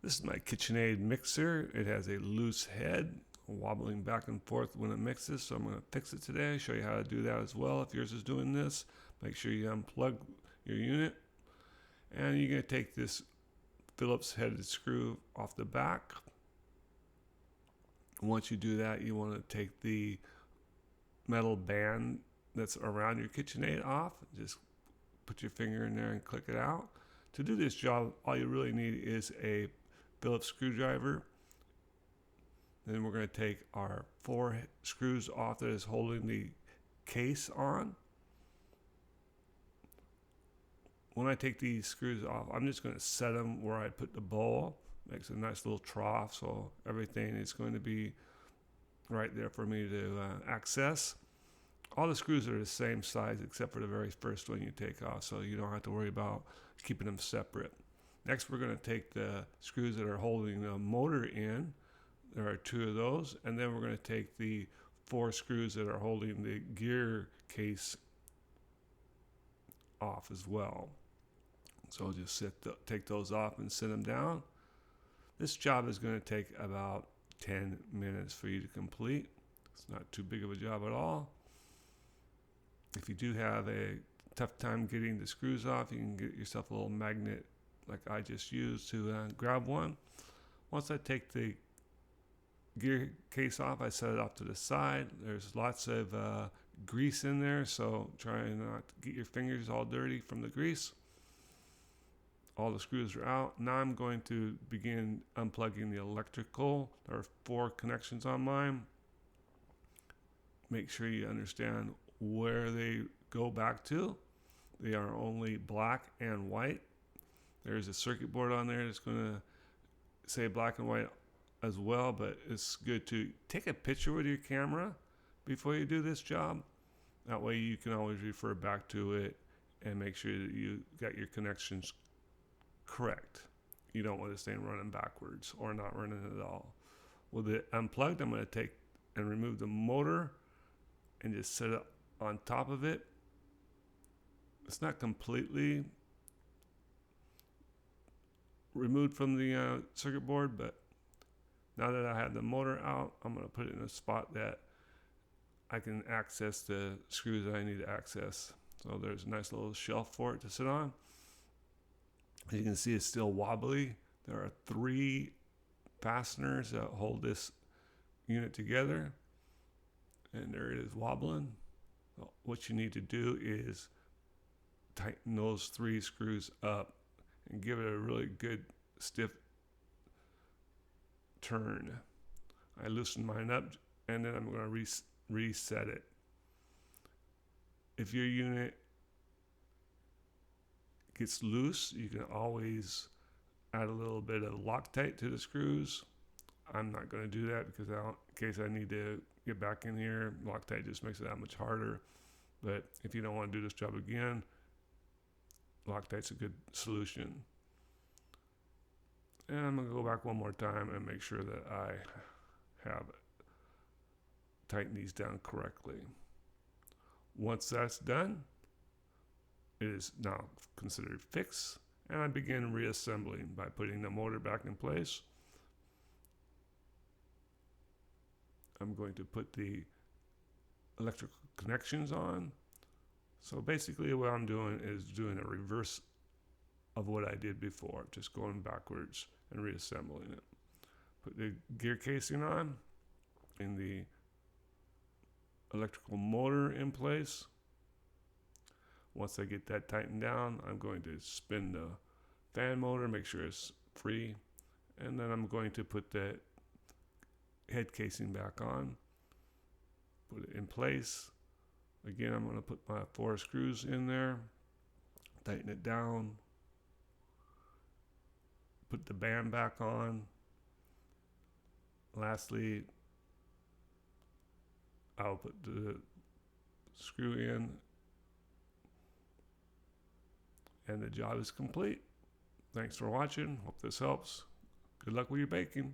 This is my KitchenAid mixer. It has a loose head, wobbling back and forth when it mixes, so I'm going to fix it today, show you how to do that as well. If yours is doing this, make sure you unplug your unit. And you're going to take this Phillips headed screw off the back. Once you do that, you want to take the metal band that's around your KitchenAid off. Just put your finger in there and click it out. To do this job, all you really need is a Phillips screwdriver. Then we're going to take our 4 screws off that is holding the case on. When I take these screws off, I'm just going to set them where I put the bowl. Makes a nice little trough, so everything is going to be right there for me to access. All the screws are the same size except for the very first one you take off, so you don't have to worry about keeping them separate. Next, we're going to take the screws that are holding the motor in. There are 2 of those, and then we're going to take the 4 screws that are holding the gear case off as well. So just take those off and set them down. This job is going to take about 10 minutes for you to complete. It's not too big of a job at all. If you do have a tough time getting the screws off, you can get yourself a little magnet like I just used to grab one. Once I take the gear case off, I set it off to the side. There's lots of grease in there, so try not to get your fingers all dirty from the grease. All the screws are out. Now I'm going to begin unplugging the electrical. There are 4 connections on mine. Make sure you understand where they go back to. They are only black and white. There's a circuit board on there that's going to say black and white as well, but it's good to take a picture with your camera before you do this job. That way you can always refer back to it and make sure that you got your connections correct. You don't want this thing running backwards or not running at all. With it unplugged, I'm going to take and remove the motor and just set it on top of it. It's not completely removed from the circuit board, but now that I have the motor out, I'm going to put it in a spot that I can access the screws that I need to access. So there's a nice little shelf for it to sit on. As you can see, it's still wobbly. There are 3 fasteners that hold this unit together, and there it is wobbling. Well, what you need to do is tighten those 3 screws up and give it a really good stiff turn. I loosen mine up, and then I'm going to reset it. If your unit gets loose, you can always add a little bit of Loctite to the screws. I'm not going to do that because in case I need to get back in here, Loctite just makes it that much harder. But if you don't want to do this job again, Loctite's a good solution. And I'm going to go back one more time and make sure that I have tightened these down correctly. Once that's done, it is now considered fixed, and I begin reassembling by putting the motor back in place. I'm going to put the electrical connections on. So basically what I'm doing is doing a reverse of what I did before, just going backwards and reassembling it. Put the gear casing on and the electrical motor in place. Once I get that tightened down, I'm going to spin the fan motor, make sure it's free, and then I'm going to put the head casing back on, put it in place. Again, I'm going to put my 4 screws in there, tighten it down, put the band back on. Lastly, I'll put the screw in, and the job is complete. Thanks for watching. Hope this helps. Good luck with your baking.